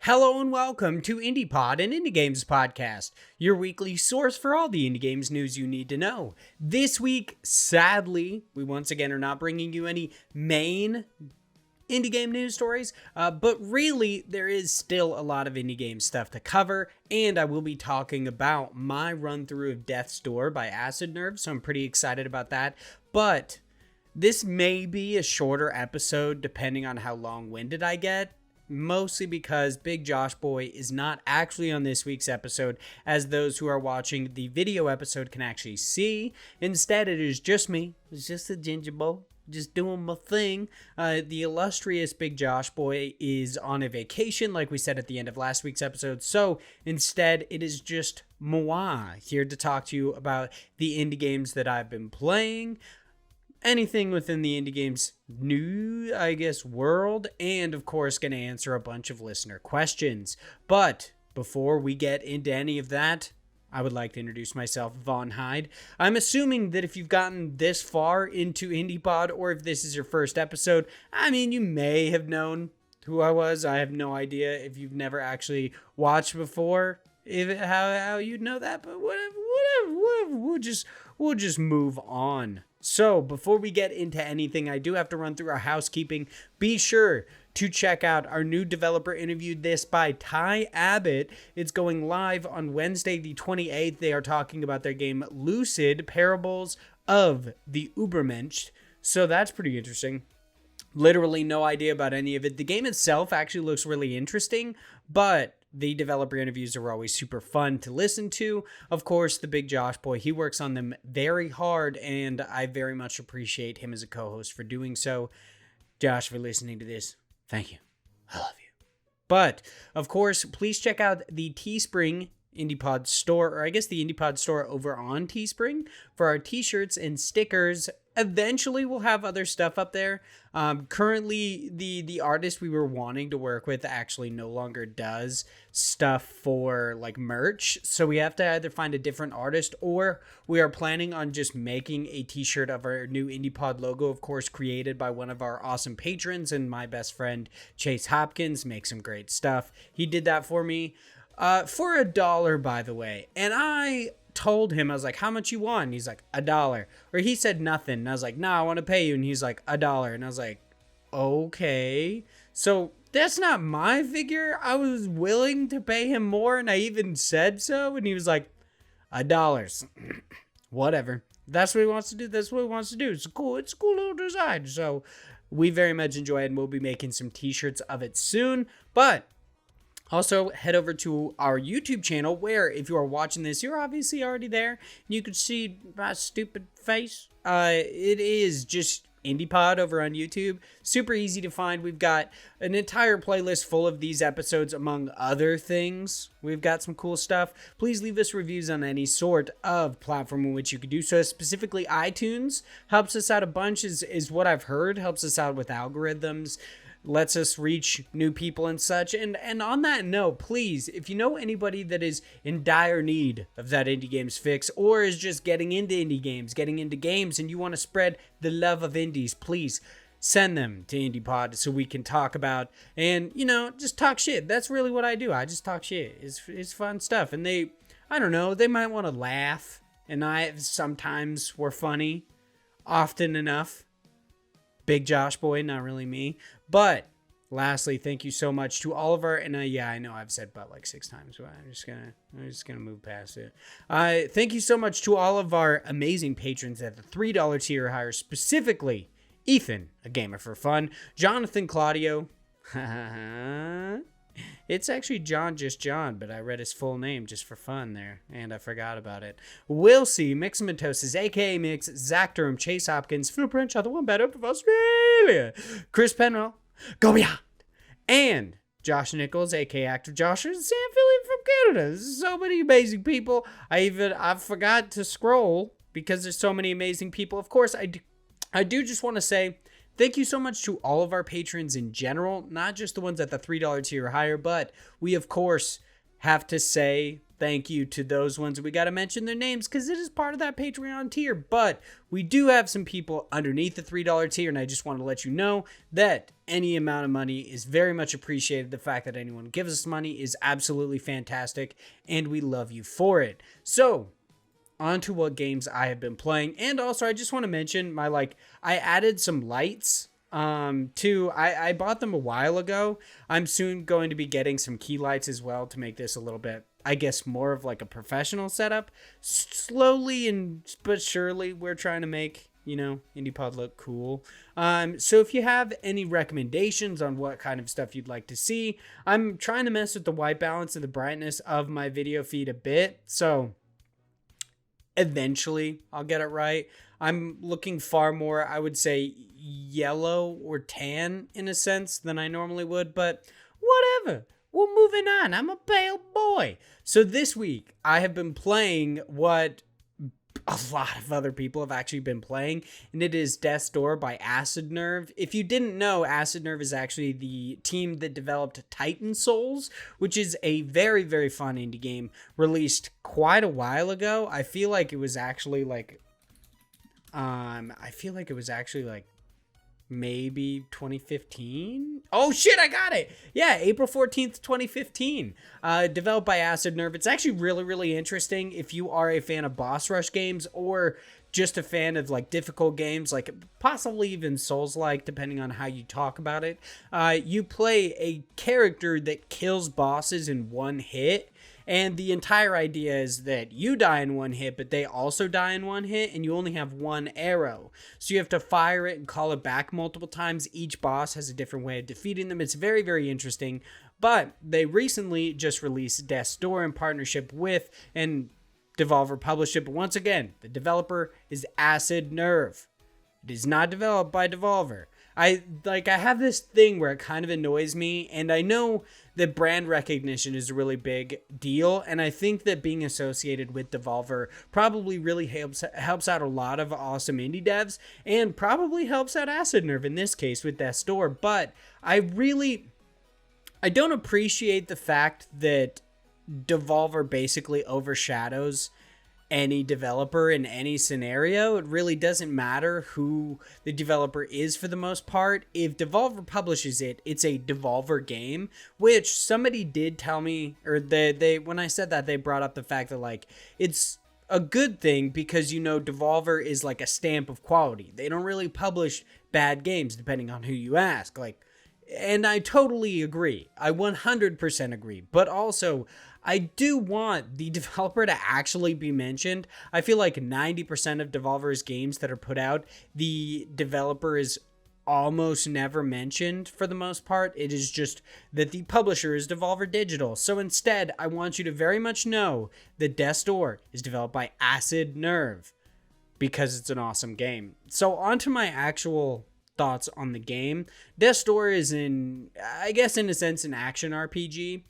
Hello and welcome to IndiePod, an indie games podcast, your weekly source for all the indie games news you need to know. This week, sadly, we once again are not bringing you any main indie game news stories, but really there is still a lot of indie game stuff to cover, and I will be talking about my run through of Death's Door by Acid Nerve, so I'm pretty excited about that. But this may be a shorter episode depending on how long-winded I get. Mostly because Big Josh Boy is not actually on this week's episode, as those who are watching the video episode can actually see. Instead, it is just me. It's just a ginger boy, just doing my thing. The illustrious Big Josh Boy is on a vacation, like we said at the end of last week's episode. So instead, it is just moi here to talk to you about the indie games that I've been playing. Anything within the indie games new, world, and of course going to answer a bunch of listener questions. But before we get into any of that, I would like to introduce myself, Vaughn. I'm assuming that if you've gotten this far into IndiePod, or if this is your first episode, you may have known who I was. I have no idea if you've never actually watched before, how you'd know that, but whatever. We'll just move on. So, before we get into anything, I do have to run through our housekeeping. Be sure to check out our new developer interview, This by Ty Abbott. It's going live on Wednesday the 28th. They are talking about their game Lucid, Parables of the Ubermensch. So that's pretty interesting. Literally no idea about any of it. The game itself actually looks really interesting, but the developer interviews are always super fun to listen to. Of course, the Big Josh Boy, he works on them very hard, and I very much appreciate him as a co-host for doing so. Josh, for listening to this, thank you. I love you. But, of course, please check out the Teespring IndiePod store, or I guess the IndiePod store over on Teespring for our t-shirts and stickers. Eventually we'll have other stuff up there. Currently the artist we were wanting to work with actually no longer does stuff for like merch. So we have to either find a different artist, or we are planning on just making a t-shirt of our new IndiePod logo, of course, created by one of our awesome patrons, and my best friend Chase Hopkins makes some great stuff. He did that for me. For $1, by the way. And I told him, I was like, how much you want? And he's like, $1. Or he said nothing. And I was like, no, I want to pay you. And he's like, $1. And I was like, okay. So that's not my figure. I was willing to pay him more, and I even said so. And he was like, $1. Whatever. That's what he wants to do. That's what he wants to do. It's a cool little design. So we very much enjoy it, and we'll be making some t-shirts of it soon. But also, head over to our YouTube channel, where if you are watching this, you're obviously already there. You can see my stupid face. It is just IndiePod over on YouTube. Super easy to find. We've got an entire playlist full of these episodes, among other things. We've got some cool stuff. Please leave us reviews on any sort of platform in which you could do so. Specifically, iTunes helps us out a bunch, is what I've heard. Helps us out with algorithms. Lets us reach new people and such. And on that note, please, if you know anybody that is in dire need of that indie games fix, or is just getting into indie games, getting into games, and you want to spread the love of indies, please send them to IndiePod so we can talk about, and, just talk shit. That's really what I do. I just talk shit. It's fun stuff. And they might want to laugh. And sometimes we're funny. Often enough. Big Josh Boy, not really me. But lastly, thank you so much to all of our, and I know I've said but like 6 times, but I'm just gonna move past it. Thank you so much to all of our amazing patrons at the $3 tier or higher, specifically Ethan, a gamer for fun, Jonathan Claudio, it's actually John, but I read his full name just for fun there, and I forgot about it. Will C, Mixamatosis, aka Mix, Zach Durham, Chase Hopkins, Phil Prince, the one bad up of Australia, Chris Penrell, Go Beyond, and Josh Nichols, aka Active Josh, and Sam Philly from Canada. There's so many amazing people. I forgot to scroll because there's so many amazing people. Of course, I do just want to say thank you so much to all of our patrons in general, not just the ones at the $3 tier or higher, but we, of course, have to say thank you to those ones. We got to mention their names because it is part of that Patreon tier. But we do have some people underneath the $3 tier, and I just want to let you know that any amount of money is very much appreciated. The fact that anyone gives us money is absolutely fantastic, and we love you for it. So, on to what games I have been playing. And also, I just want to mention I added some lights I bought them a while ago. I'm soon going to be getting some key lights as well to make this a little bit, I guess, more of like a professional setup. Slowly but surely, we're trying to make, IndiePod look cool. So if you have any recommendations on what kind of stuff you'd like to see, I'm trying to mess with the white balance and the brightness of my video feed a bit. So eventually I'll get it right. I'm looking far more, I would say, yellow or tan in a sense than I normally would, but whatever. We're moving on. I'm a pale boy. So this week, I have been playing what a lot of other people have actually been playing, and it is Death's Door by Acid Nerve. If you didn't know, Acid Nerve is actually the team that developed Titan Souls, which is a very, very fun indie game released quite a while ago. I feel like it was actually maybe 2015. Oh shit, I got it. Yeah, April 14th, 2015. Developed by Acid Nerve. It's actually really, really interesting if you are a fan of boss rush games or just a fan of like difficult games, like possibly even Souls-like, depending on how you talk about it. You play a character that kills bosses in one hit. And the entire idea is that you die in one hit, but they also die in one hit, and you only have one arrow. So you have to fire it and call it back multiple times. Each boss has a different way of defeating them. It's very, very interesting. But they recently just released Death's Door in partnership with, and Devolver published it. But once again, the developer is Acid Nerve. It is not developed by Devolver. I have this thing where it kind of annoys me, and I know that brand recognition is a really big deal, and I think that being associated with Devolver probably really helps out a lot of awesome indie devs, and probably helps out Acid Nerve in this case with Death's Door. But I don't appreciate the fact that Devolver basically overshadows any developer in any scenario. It really doesn't matter who the developer is for the most part. If Devolver publishes it, it's a Devolver game, which somebody did tell me, or they when I said that, they brought up the fact that it's a good thing because Devolver is like a stamp of quality. They don't really publish bad games depending on who you ask. And I totally agree. I 100% agree. But also, I do want the developer to actually be mentioned. I feel like 90% of Devolver's games that are put out, the developer is almost never mentioned for the most part. It is just that the publisher is Devolver Digital. So instead, I want you to very much know that Death's Door is developed by Acid Nerve because it's an awesome game. So on to my actual thoughts on the game. Death's Door is in a sense, an action RPG.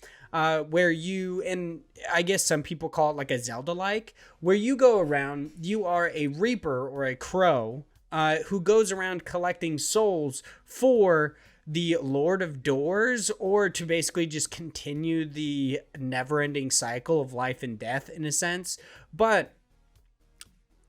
Where you, and I guess some people call it like a Zelda-like, where you go around, you are a reaper or a crow who goes around collecting souls for the Lord of Doors, or to basically just continue the never-ending cycle of life and death in a sense. But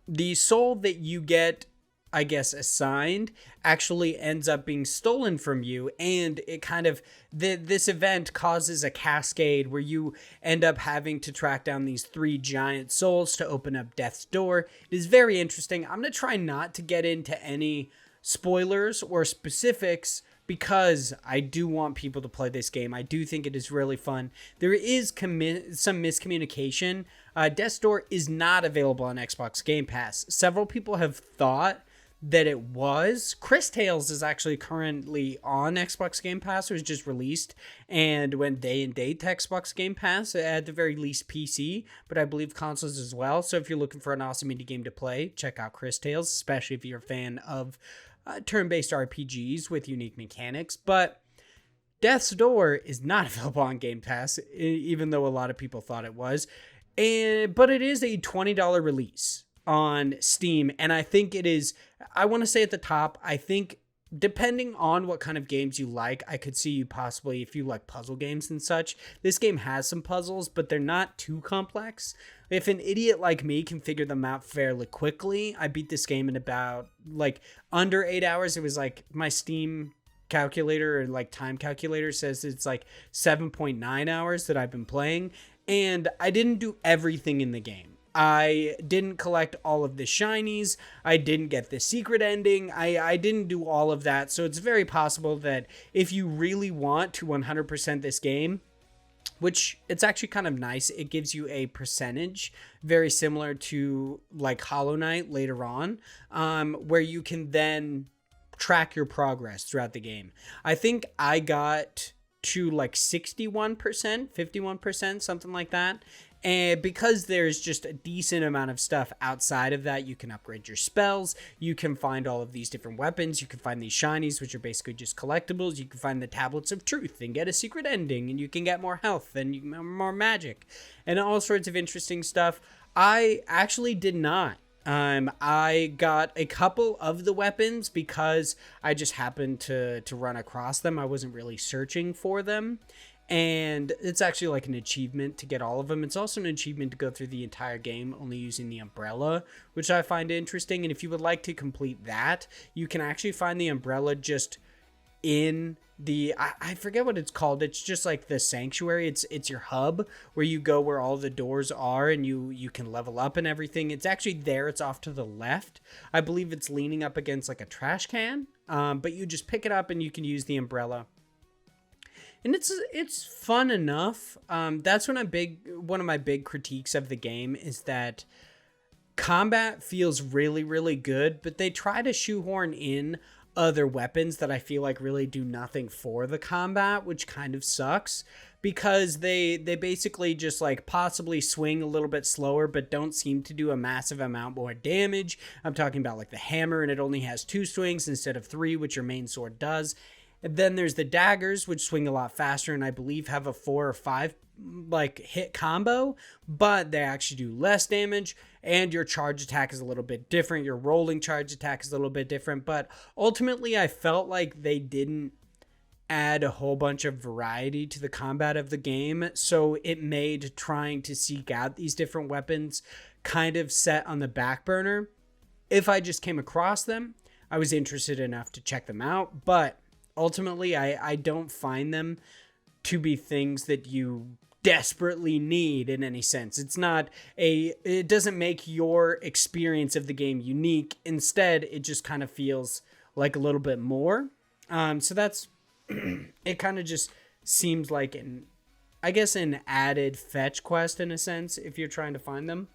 the soul that you get, I guess, assigned actually ends up being stolen from you, and it kind of this event causes a cascade where you end up having to track down these 3 giant souls to open up Death's Door. It is very interesting. I'm going to try not to get into any spoilers or specifics because I do want people to play this game. I do think it is really fun. There is some miscommunication. Death's Door is not available on Xbox Game Pass. Several people have thought that it was. Chris Tales is actually currently on Xbox Game Pass. It was just released and went day and date to Xbox Game Pass, at the very least PC, but I believe consoles as well. So if you're looking for an awesome indie game to play, check out Chris Tales, especially if you're a fan of turn-based RPGs with unique mechanics. But Death's Door is not available on Game Pass, even though a lot of people thought it was. But it is a $20 release on Steam, and I think it is, I want to say at the top, I think depending on what kind of games you like, I could see you possibly, if you like puzzle games and such, this game has some puzzles, but they're not too complex. If an idiot like me can figure them out fairly quickly, I beat this game in about like under 8 hours. It was like my Steam calculator or like time calculator says it's like 7.9 hours that I've been playing, and I didn't do everything in the game. I didn't collect all of the shinies. I didn't get the secret ending. I didn't do all of that. So it's very possible that if you really want to 100% this game, which it's actually kind of nice, it gives you a percentage very similar to like Hollow Knight later on, where you can then track your progress throughout the game. I think I got to like 61%, 51%, something like that. And because there's just a decent amount of stuff outside of that, you can upgrade your spells, you can find all of these different weapons, you can find these shinies, which are basically just collectibles, you can find the tablets of truth and get a secret ending, and you can get more health and more magic, and all sorts of interesting stuff. I actually did not. I got a couple of the weapons because I just happened to run across them. I wasn't really searching for them. And it's actually like an achievement to get all of them. It's also an achievement to go through the entire game only using the umbrella, which I find interesting. And if you would like to complete that, you can actually find the umbrella just in the, I forget what it's called. It's just like the sanctuary. It's your hub where you go where all the doors are and you can level up and everything. It's actually there. It's off to the left. I believe it's leaning up against like a trash can. But you just pick it up and you can use the umbrella. And it's fun enough. That's one of my big critiques of the game is that combat feels really, really good, but they try to shoehorn in other weapons that I feel like really do nothing for the combat, which kind of sucks because they basically just like possibly swing a little bit slower, but don't seem to do a massive amount more damage. I'm talking about like the hammer, and it only has 2 swings instead of 3, which your main sword does. And then there's the daggers, which swing a lot faster and I believe have a 4 or 5 like hit combo, but they actually do less damage, and your charge attack is a little bit different. Your rolling charge attack is a little bit different, but ultimately I felt like they didn't add a whole bunch of variety to the combat of the game, so it made trying to seek out these different weapons kind of set on the back burner. If I just came across them, I was interested enough to check them out, but ultimately, I don't find them to be things that you desperately need in any sense. It doesn't make your experience of the game unique. Instead, it just kind of feels like a little bit more. So that's, it kind of just seems like an added fetch quest in a sense, if you're trying to find them.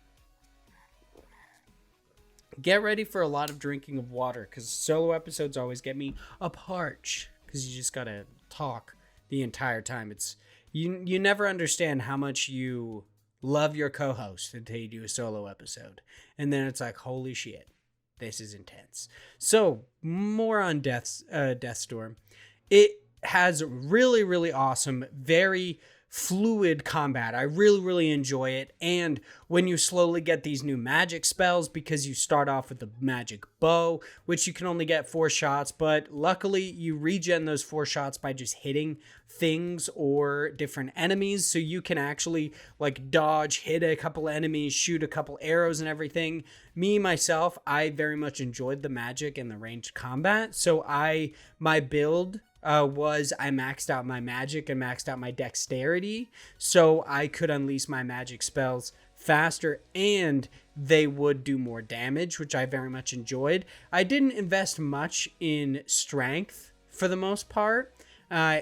Get ready for a lot of drinking of water, because solo episodes always get me a parch, because you just gotta talk the entire time. It's you never understand how much you love your co-host until you do a solo episode, and then it's like, holy shit, this is intense. So more on Death's Door. It has really, really awesome, very fluid combat. I really, really enjoy it. And when you slowly get these new magic spells, because you start off with the magic bow, which you can only get 4 shots, but luckily you regen those 4 shots by just hitting things or different enemies. So you can actually like dodge, hit a couple enemies, shoot a couple arrows and everything. Myself, I very much enjoyed the magic and the ranged combat. So my build was I maxed out my magic and maxed out my dexterity, so I could unleash my magic spells faster and they would do more damage, which I very much enjoyed. I didn't invest much in strength for the most part,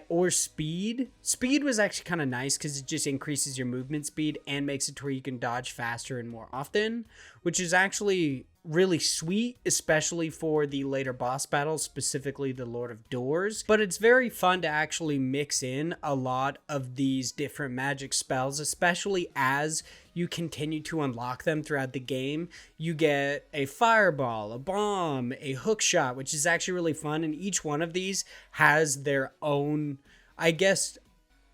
or speed. Speed was actually kind of nice because it just increases your movement speed and makes it to where you can dodge faster and more often, which is actually really sweet, especially for the later boss battles, specifically the Lord of Doors. But it's very fun to actually mix in a lot of these different magic spells, especially as you continue to unlock them throughout the game. You get a fireball, a bomb, a hook shot, which is actually really fun, and each one of these has their own, I guess,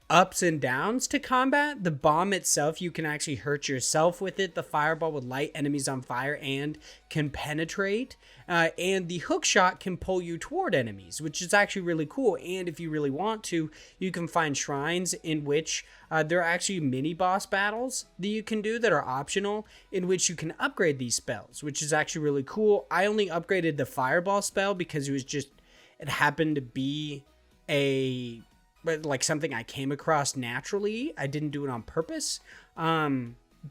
ups and downs to combat. The bomb itself, you can actually hurt yourself with it. The fireball would light enemies on fire and can penetrate. And the hook shot can pull you toward enemies, which is actually really cool. And if you really want to, you can find shrines in which there are actually mini boss battles that you can do that are optional, in which you can upgrade these spells, which is actually really cool. I only upgraded the fireball spell because it happened to be like something I came across naturally. I didn't do it on purpose.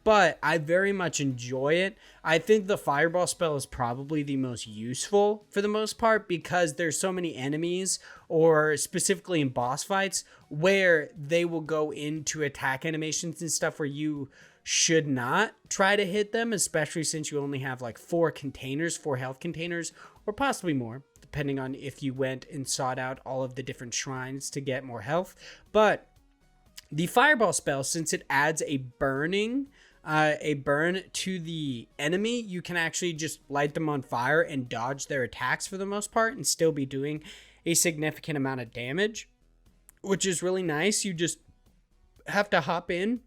But I very much enjoy it. I think the fireball spell is probably the most useful for the most part, because there's so many enemies, or specifically in boss fights, where they will go into attack animations and stuff where you should not try to hit them, especially since you only have like 4 health containers, or possibly more, depending on if you went and sought out all of the different shrines to get more health. But the fireball spell, since it adds a burn to the enemy, you can actually just light them on fire and dodge their attacks for the most part and still be doing a significant amount of damage, which is really nice. You just have to hop in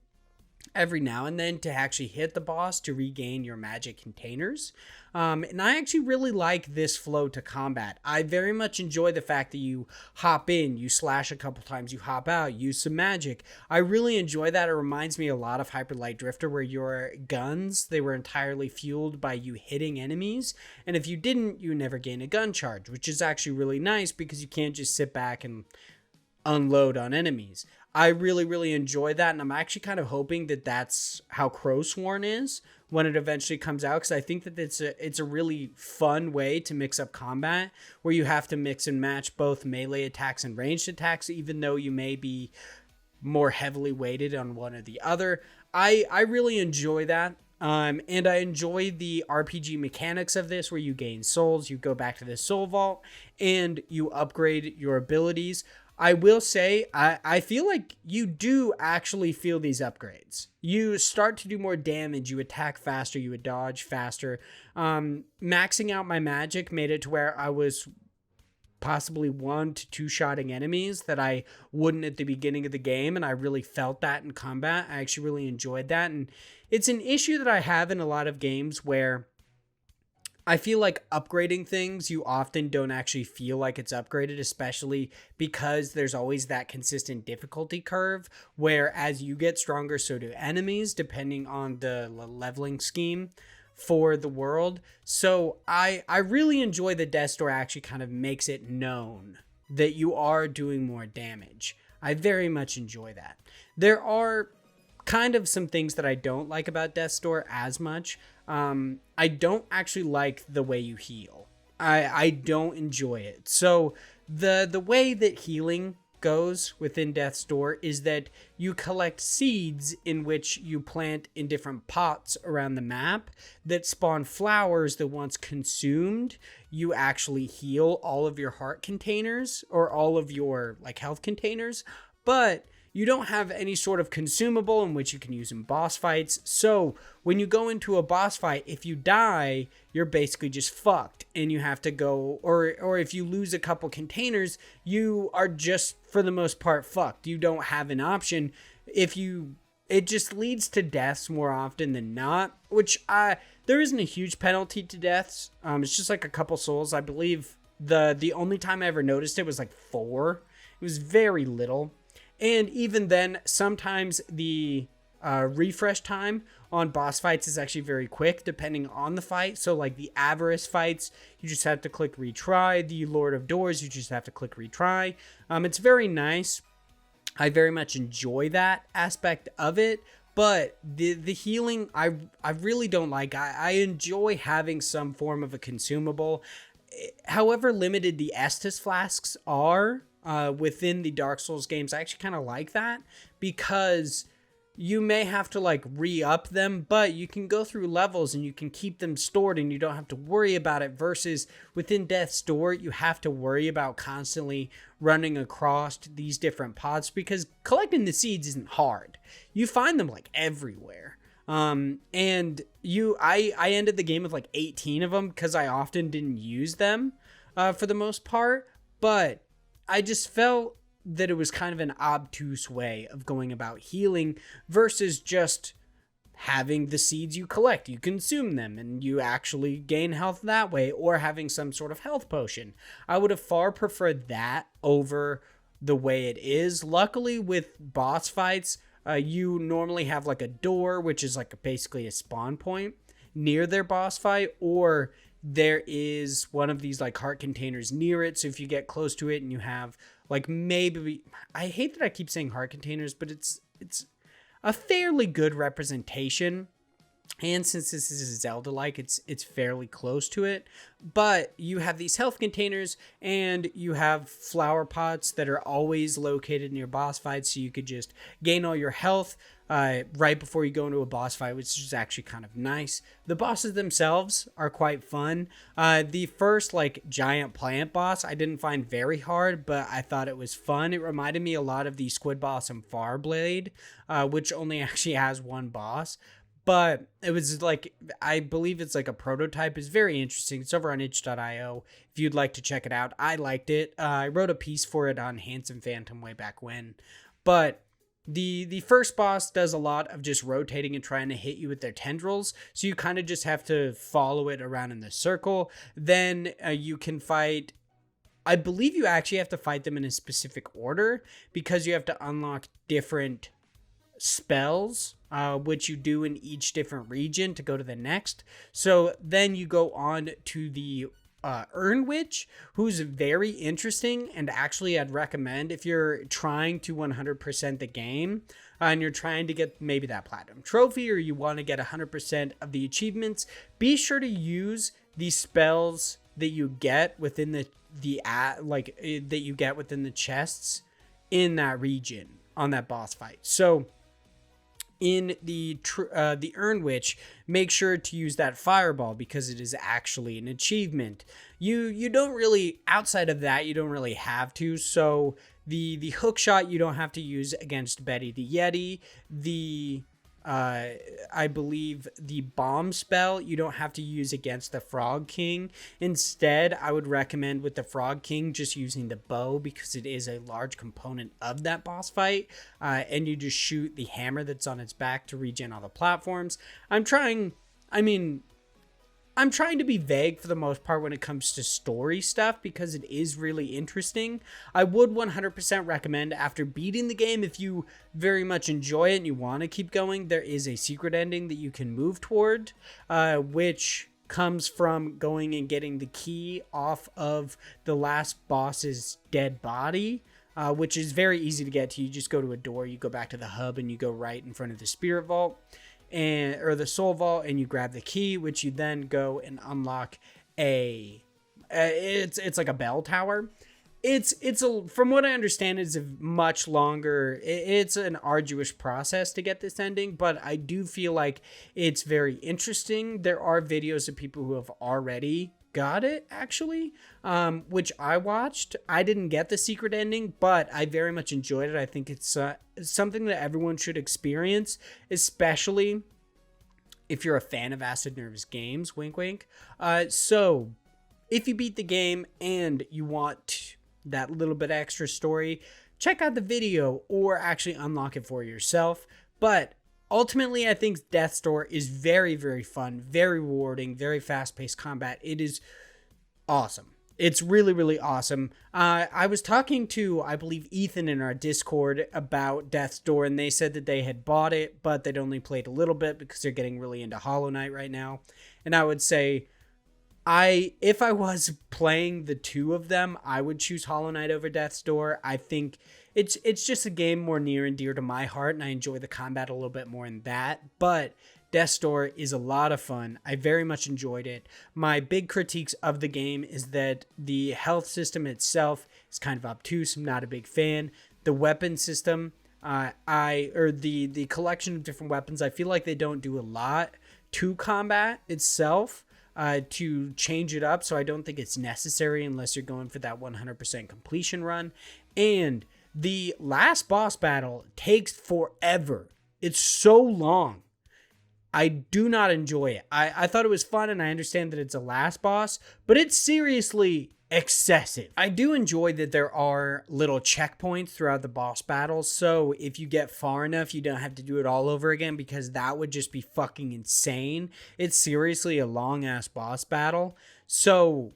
every now and then to actually hit the boss to regain your magic containers. And I actually really like this flow to combat. I very much enjoy the fact that you hop in, you slash a couple times, you hop out, use some magic. I really enjoy that. It reminds me a lot of Hyper Light Drifter, where your guns, they were entirely fueled by you hitting enemies. And if you didn't, you never gain a gun charge, which is actually really nice because you can't just sit back and unload on enemies. I really, really enjoy that, and I'm actually kind of hoping that that's how Crowsworn is when it eventually comes out, because I think that it's a really fun way to mix up combat, where you have to mix and match both melee attacks and ranged attacks, even though you may be more heavily weighted on one or the other. I really enjoy that. And I enjoy the RPG mechanics of this, where you gain souls, you go back to the soul vault, and you upgrade your abilities. I will say, I feel like you do actually feel these upgrades. You start to do more damage, you attack faster, you dodge faster. Maxing out my magic made it to where I was possibly 1 to 2 shotting enemies that I wouldn't at the beginning of the game, and I really felt that in combat. I actually really enjoyed that, and it's an issue that I have in a lot of games where I feel like upgrading things, you often don't actually feel like it's upgraded, especially because there's always that consistent difficulty curve where as you get stronger, so do enemies, depending on the leveling scheme for the world. So I really enjoy that Death's Door actually kind of makes it known that you are doing more damage. I very much enjoy that. There are kind of some things that I don't like about Death's Door as much. I don't actually like the way you heal. I don't enjoy it. So the way that healing goes within Death's Door is that you collect seeds in which you plant in different pots around the map that spawn flowers that once consumed, you actually heal all of your heart containers or all of your like health containers, but you don't have any sort of consumable in which you can use in boss fights. So when you go into a boss fight, if you die, you're basically just fucked and you have to go, or if you lose a couple containers, you are just for the most part fucked. You don't have an option. It just leads to deaths more often than not, which there isn't a huge penalty to deaths. It's just like a couple souls. I believe the only time I ever noticed it was like 4. It was very little. And even then, sometimes the refresh time on boss fights is actually very quick, depending on the fight. So like the Avarice fights, you just have to click retry. The Lord of Doors, you just have to click retry. It's very nice. I very much enjoy that aspect of it. But the healing, I really don't like. I enjoy having some form of a consumable. However limited the Estus flasks are, within the Dark Souls games, I actually kind of like that, because you may have to like re-up them, but you can go through levels and you can keep them stored and you don't have to worry about it, versus within Death's Door, you have to worry about constantly running across these different pots, because collecting the seeds isn't hard. You find them like everywhere. And I ended the game with like 18 of them because I often didn't use them, for the most part, but I just felt that it was kind of an obtuse way of going about healing versus just having the seeds you collect, you consume them and you actually gain health that way, or having some sort of health potion. I would have far preferred that over the way it is. Luckily, with boss fights, you normally have like a door, which is like basically a spawn point near their boss fight, or there is one of these like heart containers near it. So if you get close to it and you have like, maybe, I hate that I keep saying heart containers, but it's a fairly good representation, and since this is Zelda-like, it's fairly close to it. But you have these health containers, and you have flower pots that are always located near boss fights, so you could just gain all your health right before you go into a boss fight, which is actually kind of nice. The bosses themselves are quite fun. The first like giant plant boss I didn't find very hard, but I thought it was fun. It reminded me a lot of the Squid Boss in Farblade, which only actually has one boss. But it was like, I believe it's like a prototype. It's very interesting. It's over on itch.io if you'd like to check it out. I liked it. I wrote a piece for it on Handsome Phantom way back when. But the first boss does a lot of just rotating and trying to hit you with their tendrils. So you kind of just have to follow it around in the circle. Then you can fight, I believe you actually have to fight them in a specific order, because you have to unlock different spells, which you do in each different region to go to the next. So then you go on to the Urn Witch, who's very interesting, and actually I'd recommend if you're trying to 100% the game and you're trying to get maybe that platinum trophy, or you want to get 100% of the achievements, be sure to use the spells that you get within that you get within the chests in that region on that boss fight. So in the Urn Witch, make sure to use that fireball, because it is actually an achievement. You don't really, outside of that, you don't really have to. So the hook shot you don't have to use against Betty the Yeti. I believe the bomb spell you don't have to use against the Frog King. Instead, I would recommend with the Frog King just using the bow, because it is a large component of that boss fight, and you just shoot the hammer that's on its back to regen all the platforms. I'm trying to be vague for the most part when it comes to story stuff, because it is really interesting. I would 100% recommend, after beating the game, if you very much enjoy it and you want to keep going, there is a secret ending that you can move toward, which comes from going and getting the key off of the last boss's dead body, which is very easy to get to. You just go to a door, you go back to the hub, and you go right in front of the Spirit Vault, or the Soul Vault, and you grab the key, which you then go and unlock it's like a bell tower. From what I understand, it's a much longer, it's an arduous process to get this ending, but I do feel like it's very interesting. There are videos of people who have already got it, actually, which I watched. I didn't get the secret ending, but I very much enjoyed it. I think it's something that everyone should experience, especially if you're a fan of Acid Nerve's games, wink wink. So if you beat the game and you want that little bit extra story, check out the video or actually unlock it for yourself. But ultimately, I think Death's Door is very, very fun, very rewarding, very fast-paced combat. It is awesome. It's really, really awesome. I was talking to, I believe, Ethan in our Discord about Death's Door, and they said that they had bought it, but they'd only played a little bit because they're getting really into Hollow Knight right now. And I would say, if I was playing the two of them, I would choose Hollow Knight over Death's Door. I think it's just a game more near and dear to my heart, and I enjoy the combat a little bit more in that. But Death's Door is a lot of fun. I very much enjoyed it. My big critiques of the game is that the health system itself is kind of obtuse. I'm not a big fan. The weapon system, the collection of different weapons, I feel like they don't do a lot to combat itself to change it up. So I don't think it's necessary unless you're going for that 100% completion run. And the last boss battle takes forever. It's so long. I do not enjoy it. I thought it was fun, and I understand that it's a last boss, but it's seriously excessive. I do enjoy that there are little checkpoints throughout the boss battles, so if you get far enough, you don't have to do it all over again, because that would just be fucking insane. It's seriously a long-ass boss battle. So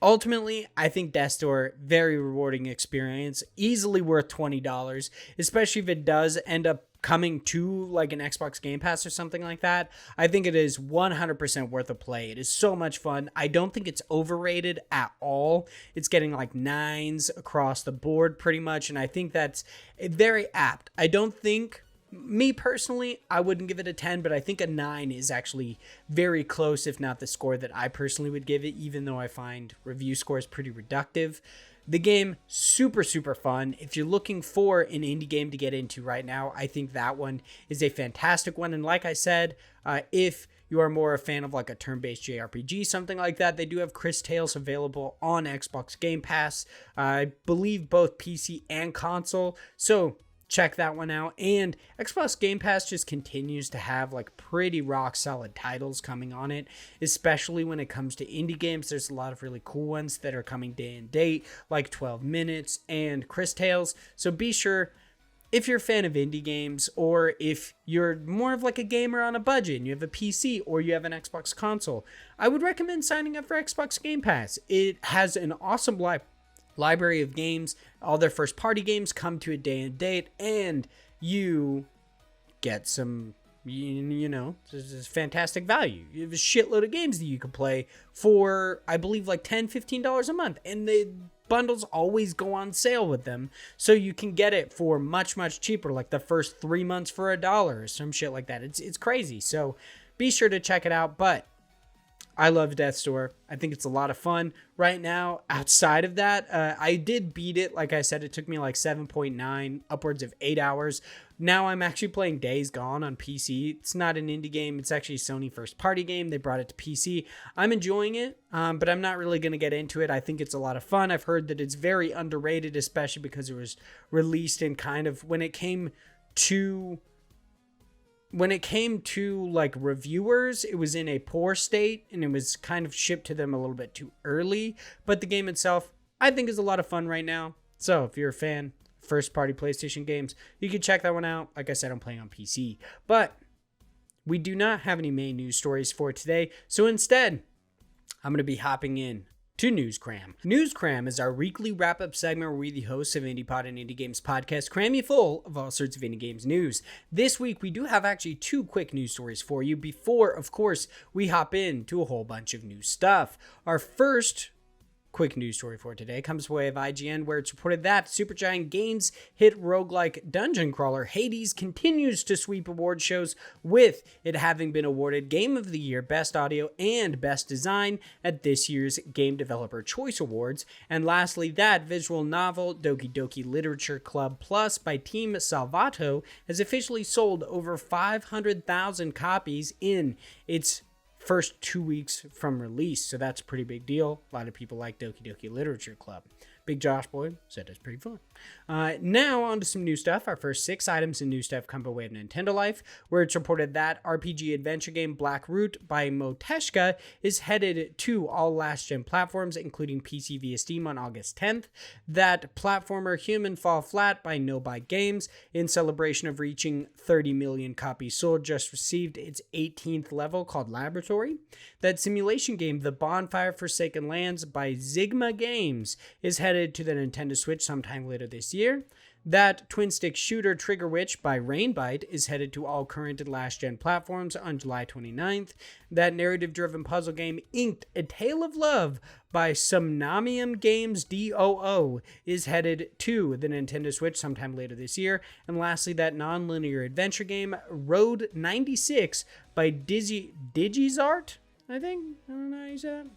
ultimately, I think Death's Door, very rewarding experience, easily worth $20, especially if it does end up coming to like an Xbox Game Pass or something like that. I think it is 100% worth a play. It is so much fun. I don't think it's overrated at all. It's getting like 9s across the board pretty much, and I think that's very apt. I don't think, me personally, I wouldn't give it a 10, but I think a 9 is actually very close, if not the score that I personally would give it, even though I find review scores pretty reductive. The game, super, super fun. If you're looking for an indie game to get into right now, I think that one is a fantastic one. And like I said, if you are more a fan of like a turn-based JRPG, something like that, they do have Chris Tales available on Xbox Game Pass. I believe both PC and console. So check that one out. And Xbox Game Pass just continues to have like pretty rock solid titles coming on it, especially when it comes to indie games. There's a lot of really cool ones that are coming day and date, like 12 Minutes and Chris Tales. So be sure, if you're a fan of indie games, or if you're more of like a gamer on a budget and you have a PC or you have an Xbox console, I would recommend signing up for Xbox Game Pass. It has an awesome library of games. All their first party games come to a day and date, and you get some, you know, this is fantastic value. You have a shitload of games that you can play for, I believe, like $10-15 a month, and the bundles always go on sale with them, so you can get it for much, much cheaper, like the first 3 months for $1 or some shit like that. It's crazy. So be sure to check it out. But I love Death's Door. I think it's a lot of fun. Right now, outside of that, I did beat it. Like I said, it took me like 7.9, upwards of 8 hours. Now I'm actually playing Days Gone on PC. It's not an indie game. It's actually a Sony first party game. They brought it to PC. I'm enjoying it, but I'm not really going to get into it. I think it's a lot of fun. I've heard that it's very underrated, especially because it was released in kind of, when it came to like reviewers, it was in a poor state, and it was kind of shipped to them a little bit too early. But the game itself, I think, is a lot of fun right now. So if you're a fan, first party PlayStation games, you can check that one out. Like I said, I'm playing on PC. But we do not have any main news stories for today. So instead, I'm going to be hopping in to Newscram. Newscram is our weekly wrap-up segment where we, the hosts of IndiePod and Indie Games Podcast, cram you full of all sorts of indie games news. This week, we do have actually 2 quick news stories for you before, of course, we hop into a whole bunch of new stuff. Our first quick news story for today comes by way of IGN, where it's reported that Supergiant Games hit roguelike dungeon crawler Hades continues to sweep award shows, with it having been awarded Game of the Year, Best Audio, and Best Design at this year's Game Developer Choice Awards. And lastly, that visual novel Doki Doki Literature Club Plus by Team Salvato has officially sold over 500,000 copies in its first 2 weeks from release. So that's a pretty big deal. A lot of people like Doki Doki Literature Club. Big Josh Boy said it's pretty fun. Now on to some new stuff. Our first 6 items in new stuff come by way of Nintendo Life, where it's reported that RPG adventure game Black Root by Moteshka is headed to all last-gen platforms, including PC via Steam on August 10th. That platformer Human Fall Flat by Nobuy Games, in celebration of reaching 30 million copies sold, just received its 18th level called Laboratory. That simulation game The Bonfire Forsaken Lands by Zigma Games is headed to the Nintendo Switch sometime later this year. That twin-stick shooter Trigger Witch by Rainbite is headed to all current and last-gen platforms on July 29th. That narrative-driven puzzle game Inked, A Tale of Love by Somnamium Games DOO is headed to the Nintendo Switch sometime later this year. And lastly, that non-linear adventure game Road 96 by Digizart, I don't know how you say that.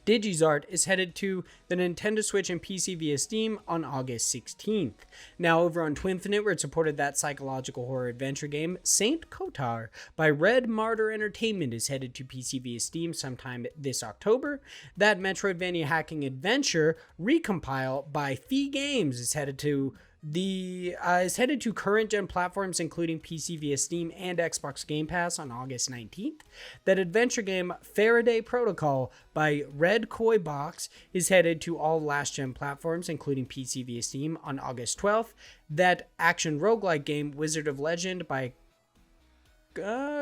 Digizart is headed to the Nintendo Switch and PC via Steam on August 16th. Now over on Twinfinite, where it's reported that psychological horror adventure game Saint Kotar by Red Martyr Entertainment is headed to PC via Steam sometime this October. That Metroidvania hacking adventure Recompile by Fee Games is headed to Is headed to current gen platforms, including PC via Steam and Xbox Game Pass on August 19th. That adventure game Faraday Protocol by Red Koi Box is headed to all last gen platforms, including PC via Steam on August 12th. That action roguelike game Wizard of Legend by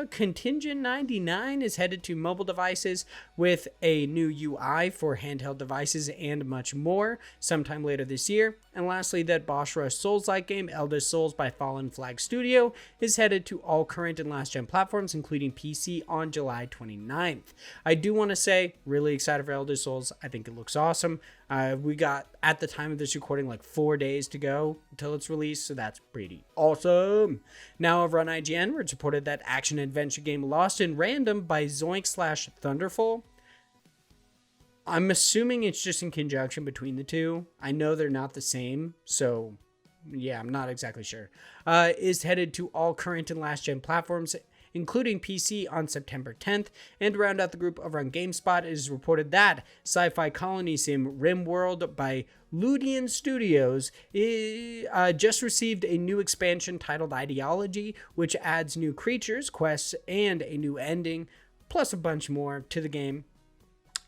Contingent 99 is headed to mobile devices with a new UI for handheld devices and much more sometime later this year. And lastly, that Boss Rush Souls-like game Elder Souls by Fallen Flag Studio is headed to all current and last gen platforms, including PC, on July 29th. I do want to say, really excited for Elder Souls. I think it looks awesome. We got, at the time of this recording, like 4 days to go until it's released, so that's pretty awesome. Now over on IGN, where it's reported that action-adventure game Lost in Random by Zoink/Thunderful. I'm assuming it's just in conjunction between the two. I know they're not the same, so yeah, I'm not exactly sure. Is headed to all current and last-gen platforms, including PC, on September 10th. And to round out the group over on GameSpot, it is reported that sci-fi colony sim RimWorld by Ludian Studios just received a new expansion titled Ideology, which adds new creatures, quests, and a new ending, plus a bunch more to the game.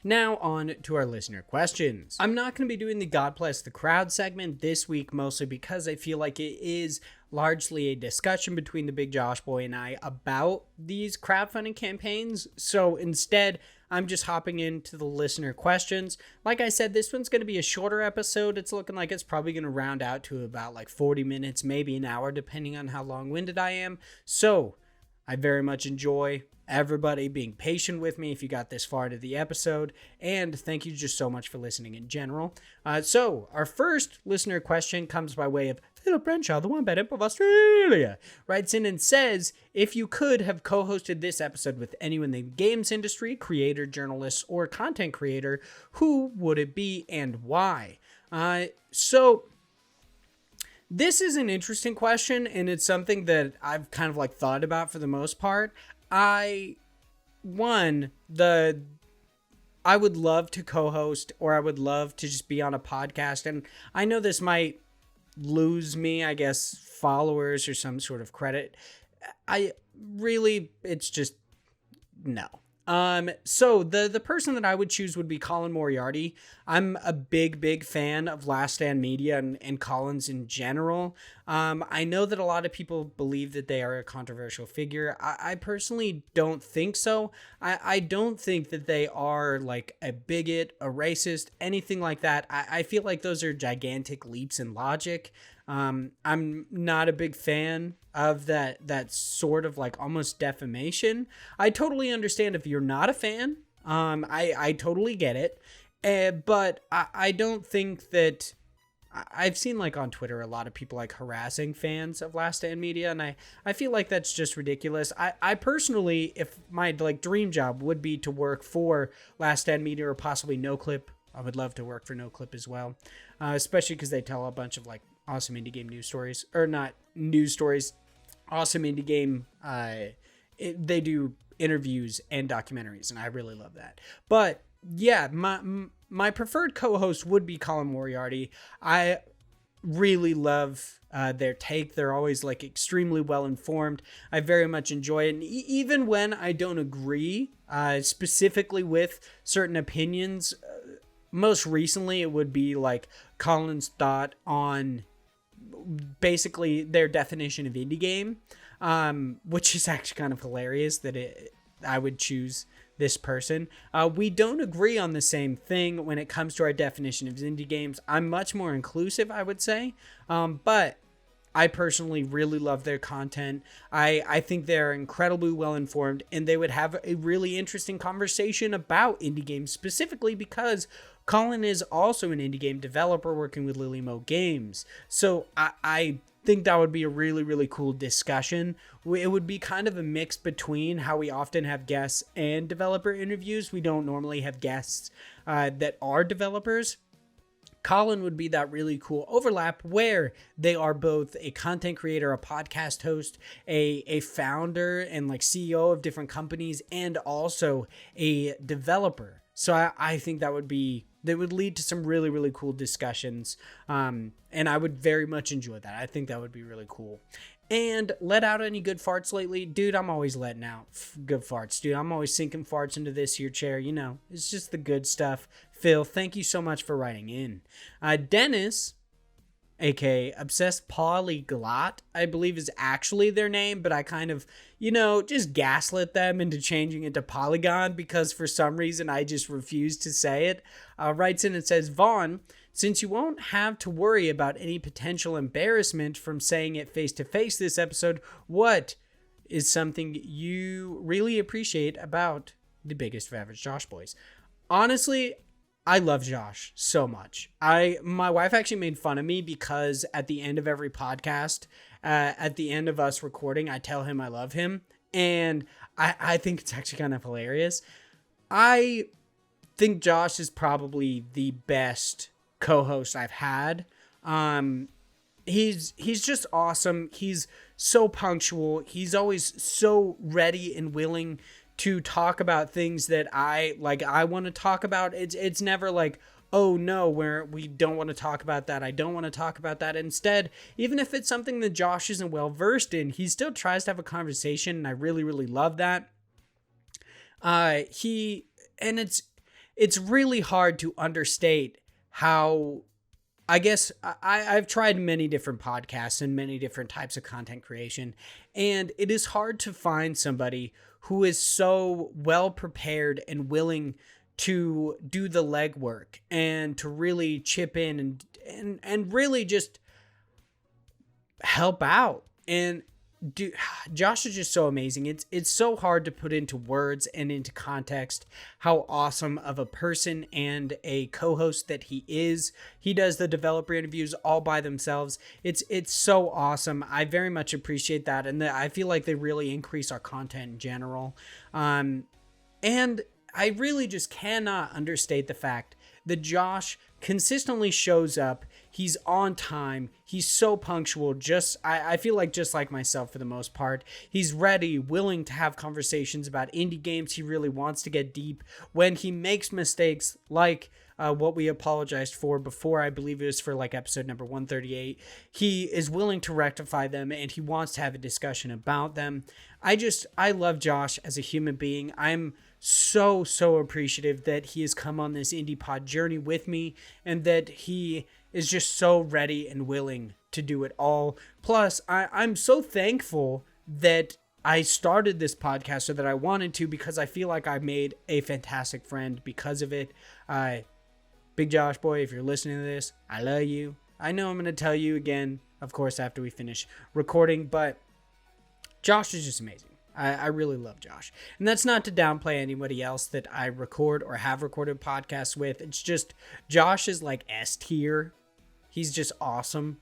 Now on to our listener questions. I'm not going to be doing the God Bless the Crowd segment this week, mostly because I feel like it is largely a discussion between the Big Josh Boy and I about these crowdfunding campaigns. So instead, I'm just hopping into the listener questions. Like I said, this one's going to be a shorter episode. It's looking like it's probably going to round out to about like 40 minutes, maybe an hour, depending on how long-winded I am. So I very much enjoy everybody being patient with me if you got this far into the episode, and thank you just so much for listening in general. So our first listener question comes by way of Philip Brenshaw, the Wombat Imp of Australia, writes in and says, if you could have co-hosted this episode with anyone in the games industry, creator, journalist, or content creator, who would it be and why? So this is an interesting question, and it's something that I've kind of like thought about for the most part. I would love to co-host, or I would love to just be on a podcast. And I know this might lose me, I guess, followers or some sort of credit. It's just no. So the person that I would choose would be Colin Moriarty. I'm a big fan of Last Stand Media and Collins in general. I know that a lot of people believe that they are a controversial figure. I personally don't think so. I don't think that they are like a bigot, a racist, anything like that. I feel like those are gigantic leaps in logic. I'm not a big fan of that sort of like almost defamation. I totally understand if you're not a fan. I totally get it. But I don't think that I've seen like on Twitter a lot of people like harassing fans of Last Stand Media, and I feel like that's just ridiculous. I personally, if my like dream job would be to work for Last Stand Media or possibly NoClip, I would love to work for NoClip as well, especially because they tell a bunch of like awesome indie game news stories, or not news stories, awesome indie game. They do interviews and documentaries, and I really love that. But yeah, my preferred co-host would be Colin Moriarty. I really love their take. They're always like extremely well informed. I very much enjoy it. And even when I don't agree specifically with certain opinions, most recently it would be like Colin's thought on basically their definition of indie game, which is actually kind of hilarious that I would choose this person. We don't agree on the same thing when it comes to our definition of indie games. I'm much more inclusive, I would say, but I personally really love their content. I think they're incredibly well informed, and they would have a really interesting conversation about indie games, specifically because Colin is also an indie game developer working with Lily Mo Games. So I think that would be a really cool discussion. It would be kind of a mix between how we often have guests and developer interviews. We don't normally have guests that are developers. Colin would be that really cool overlap where they are both a content creator, a podcast host, a founder and like CEO of different companies, and also a developer. So I think that would lead to some really, really cool discussions. And I would very much enjoy that. I think that would be really cool. And let out any good farts lately? Dude, I'm always letting out good farts, dude. I'm always sinking farts into this here chair. You know, it's just the good stuff. Phil, thank you so much for writing in. Dennis, aka Obsessed Polyglot, I believe is actually their name, but I kind of, just gaslit them into changing it to Polygon because for some reason I just refuse to say it. Writes in and says, Vaughn, since you won't have to worry about any potential embarrassment from saying it face to face this episode, what is something you really appreciate about the Biggest of Average Josh Boys? Honestly, I love Josh so much. My wife actually made fun of me because at the end of every podcast, at the end of us recording, I tell him I love him. And I think it's actually kind of hilarious. I think Josh is probably the best co-host I've had. He's just awesome. He's so punctual. He's always so ready and willing to talk about things that I want to talk about. It's never like, oh no, we don't want to talk about that. I don't want to talk about that. Instead, even if it's something that Josh isn't well versed in, he still tries to have a conversation, and I really, really love that. It's really hard to understate how, I guess I've tried many different podcasts and many different types of content creation, and it is hard to find somebody who is so well prepared and willing to do the legwork and to really chip in and really just help out. And Josh is just so amazing. It's so hard to put into words and into context how awesome of a person and a co-host that he is. He does the developer interviews all by themselves. It's so awesome. I very much appreciate that, and I feel like they really increase our content in general. And I really just cannot understate the fact that Josh consistently shows up. He's on time. He's so punctual. I feel like just like myself for the most part. He's ready, willing to have conversations about indie games. He really wants to get deep. When he makes mistakes like what we apologized for before, I believe it was for like episode number 138, he is willing to rectify them and he wants to have a discussion about them. I love Josh as a human being. I'm so appreciative that he has come on this indie pod journey with me and that he is just so ready and willing to do it all. Plus, I'm so thankful that I started this podcast so that I wanted to, because I feel like I made a fantastic friend because of it. Big Josh boy, if you're listening to this, I love you. I know I'm going to tell you again, of course, after we finish recording, but Josh is just amazing. I really love Josh. And that's not to downplay anybody else that I record or have recorded podcasts with. It's just Josh is like S tier. He's just awesome.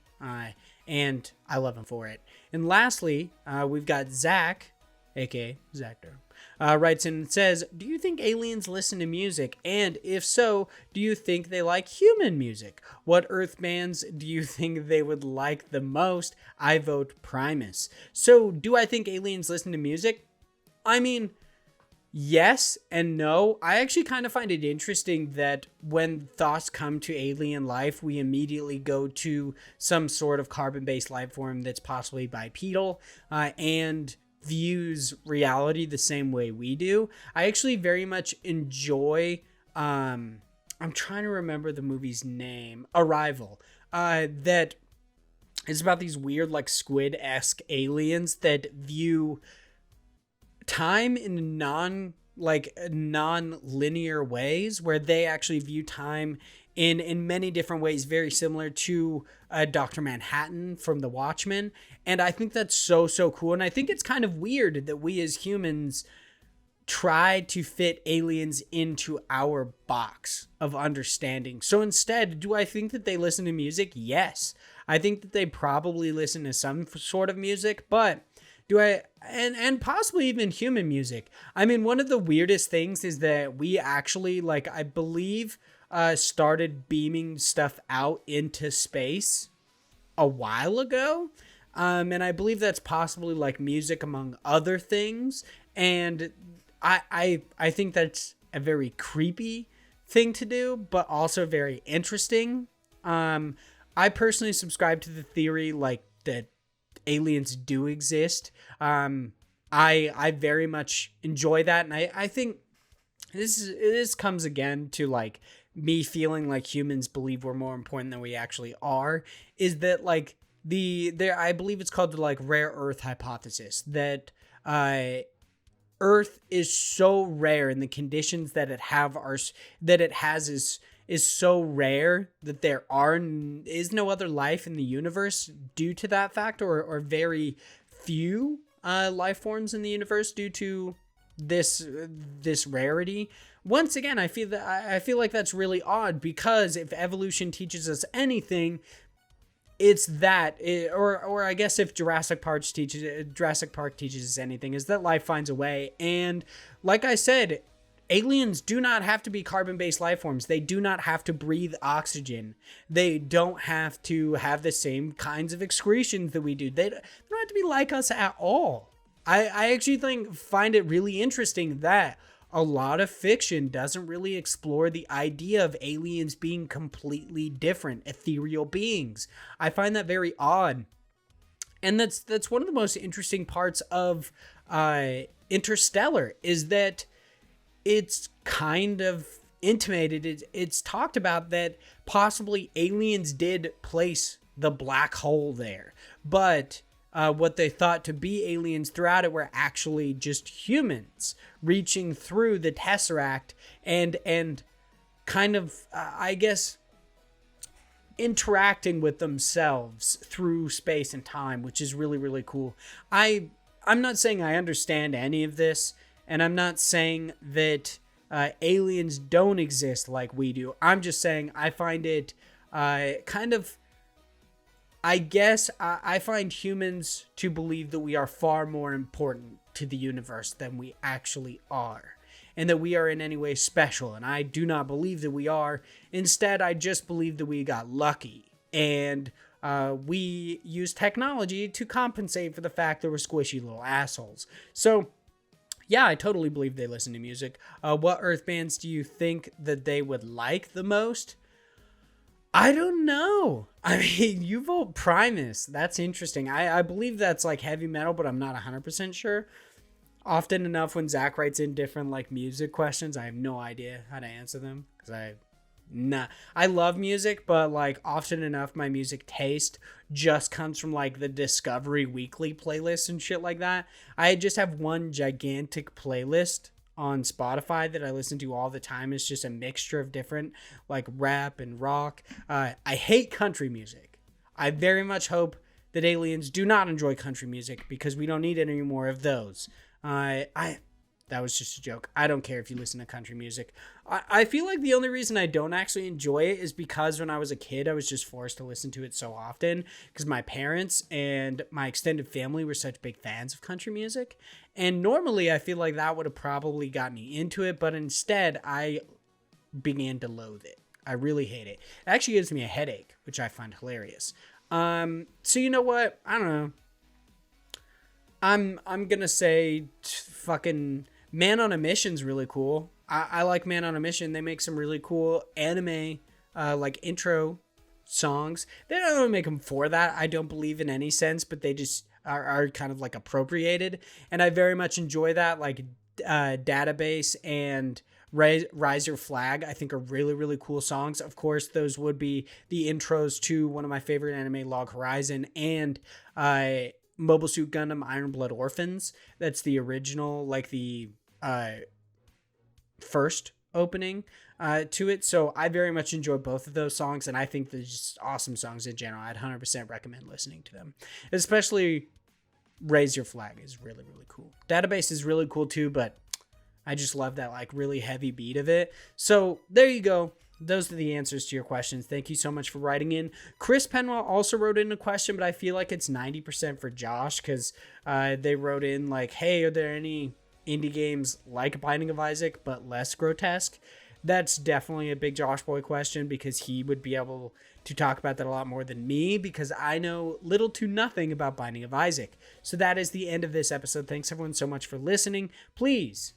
And I love him for it. And lastly, we've got Zach, aka Zactor, writes in and says, do you think aliens listen to music? And if so, do you think they like human music? What Earth bands do you think they would like the most? I vote Primus. So do I think aliens listen to music? I mean, yes and no. I actually kind of find it interesting that when thoughts come to alien life, we immediately go to some sort of carbon-based life form that's possibly bipedal and views reality the same way we do. I actually very much enjoy, I'm trying to remember the movie's name, Arrival, that is about these weird like squid-esque aliens that view time in non-linear ways, where they actually view time in many different ways, very similar to Dr. Manhattan from The Watchmen. And I think that's so cool. And I think it's kind of weird that we as humans try to fit aliens into our box of understanding. So instead, do I think that they listen to music? Yes. I think that they probably listen to some sort of music, but do I, and possibly even human music. I mean, one of the weirdest things is that we actually, like, I believe, started beaming stuff out into space a while ago. And I believe that's possibly like music among other things. And I think that's a very creepy thing to do, but also very interesting. I personally subscribe to the theory like that aliens do exist. I very much enjoy that, and I think this comes again to like me feeling like humans believe we're more important than we actually are. Is that like I believe it's called the like rare earth hypothesis, that Earth is so rare and the conditions that it has is so rare that is no other life in the universe due to that fact, or very few life forms in the universe due to this rarity. Once again, I feel like that's really odd, because if evolution teaches us anything, it's that, or I guess if Jurassic Park teaches us anything, is that life finds a way. And like I said, aliens do not have to be carbon-based life forms. They do not have to breathe oxygen. They don't have to have the same kinds of excretions that we do. They don't have to be like us at all. I actually find it really interesting that a lot of fiction doesn't really explore the idea of aliens being completely different, ethereal beings. I find that very odd. And that's one of the most interesting parts of Interstellar, is that it's kind of intimated, it's talked about that possibly aliens did place the black hole there, but what they thought to be aliens throughout it were actually just humans reaching through the Tesseract and kind of, I guess, interacting with themselves through space and time, which is really, really cool. I'm not saying I understand any of this, and I'm not saying that aliens don't exist like we do. I'm just saying I find it kind of, I guess I find humans to believe that we are far more important to the universe than we actually are, and that we are in any way special. And I do not believe that we are. Instead, I just believe that we got lucky, and we use technology to compensate for the fact that we're squishy little assholes. So yeah, I totally believe they listen to music. What Earth bands do you think that they would like the most? I don't know. I mean, you vote Primus. That's interesting. I believe that's like heavy metal, but I'm not 100% sure. Often enough, when Zach writes in different like music questions, I have no idea how to answer them, because I love music, but like often enough, my music taste just comes from like the Discovery Weekly playlist and shit like that. I just have one gigantic playlist on Spotify that I listen to all the time. It's just a mixture of different like rap and rock. I hate country music. I very much hope that aliens do not enjoy country music, because we don't need any more of those. That was just a joke. I don't care if you listen to country music. I feel like the only reason I don't actually enjoy it is because when I was a kid, I was just forced to listen to it so often, because my parents and my extended family were such big fans of country music. And normally I feel like that would have probably got me into it, but instead I began to loathe it. I really hate it. It actually gives me a headache, which I find hilarious. So you know what? I don't know. I'm gonna say fucking Man on a Mission's really cool. I like Man on a Mission. They make some really cool anime like intro songs. They don't really make them for that, I don't believe, in any sense, but they just are kind of like appropriated, and I very much enjoy that. Like Database and Rise Your Flag, I think, are really, really cool songs. Of course, those would be the intros to one of my favorite anime, Log Horizon, and Mobile Suit Gundam Iron Blood Orphans. That's the original, like the first opening to it. So I very much enjoy both of those songs, and I think they're just awesome songs in general. I'd 100% recommend listening to them. Especially Raise Your Flag is really, really cool. Database is really cool too, but I just love that like really heavy beat of it. So there you go. Those are the answers to your questions. Thank you so much for writing in. Chris Penwell also wrote in a question, but I feel like it's 90% for Josh, because they wrote in like, hey, are there any indie games like Binding of Isaac but less grotesque? That's definitely a big Josh Boy question, because he would be able to talk about that a lot more than me, because I know little to nothing about Binding of Isaac. So that is the end of this episode. Thanks everyone so much for listening. Please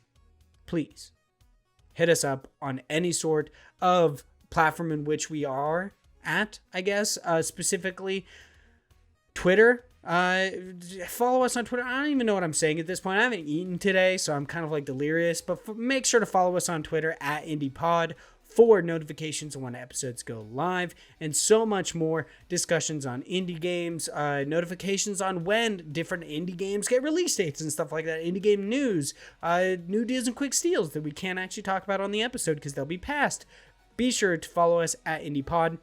hit us up on any sort of platform in which we are at, I guess, specifically Twitter. Follow us on Twitter. I don't even know what I'm saying at this point. I haven't eaten today, so I'm kind of like delirious, but make sure to follow us on Twitter at IndiePod for notifications when episodes go live, and so much more. Discussions on indie games, notifications on when different indie games get release dates and stuff like that, indie game news, new deals and quick steals that we can't actually talk about on the episode because they'll be past. Be sure to follow us at IndiePod.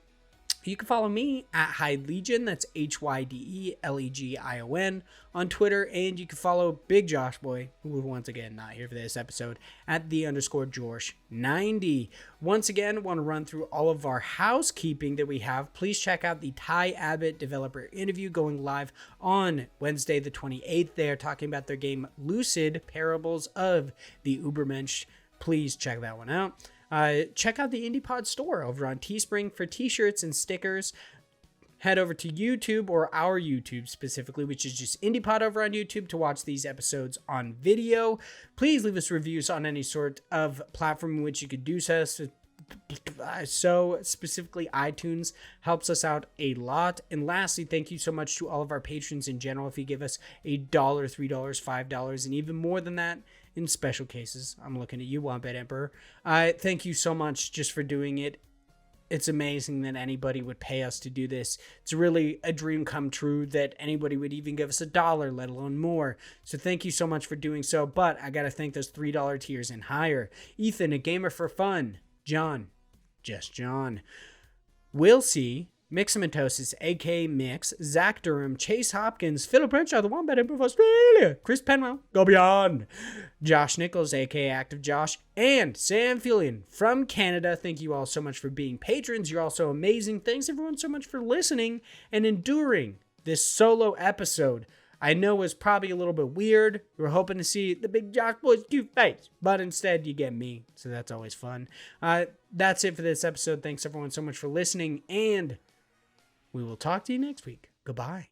You can follow me at Hyde Legion, that's HYDELEGION on Twitter, and you can follow Big Josh Boy, who once again not here for this episode, at _Jorsh90. Once again, want to run through all of our housekeeping that we have. Please check out the Ty Abbott developer interview going live on Wednesday the 28th. They are talking about their game Lucid, Parables of the Ubermensch. Please check that one out. Check out the IndiePod store over on Teespring for t-shirts and stickers. Head over to YouTube, or our YouTube specifically, which is just IndiePod over on YouTube, to watch these episodes on video. Please leave us reviews on any sort of platform in which you could do so. So specifically iTunes helps us out a lot. And lastly, thank you so much to all of our patrons in general. If you give us $1, $3, $5, and even more than that in special cases, I'm looking at you, Wombat Emperor. Thank you so much just for doing it. It's amazing that anybody would pay us to do this. It's really a dream come true that anybody would even give us $1, let alone more. So thank you so much for doing so. But I got to thank those $3 tiers and higher. Ethan, a gamer for fun. John, just John. Will C, Mixamatosis, A.K. Mix, Zach Durham, Chase Hopkins, Philip Renshaw, the Wombat Emperor of Australia, Chris Penwell, Go Beyond, Josh Nichols, A.K. Active Josh, and Sam Fillion from Canada. Thank you all so much for being patrons. You're all so amazing. Thanks everyone so much for listening and enduring this solo episode. I know it was probably a little bit weird. We were hoping to see the Big Josh Boy's cute face, but instead you get me, so that's always fun. That's it for this episode. Thanks everyone so much for listening, and we will talk to you next week. Goodbye.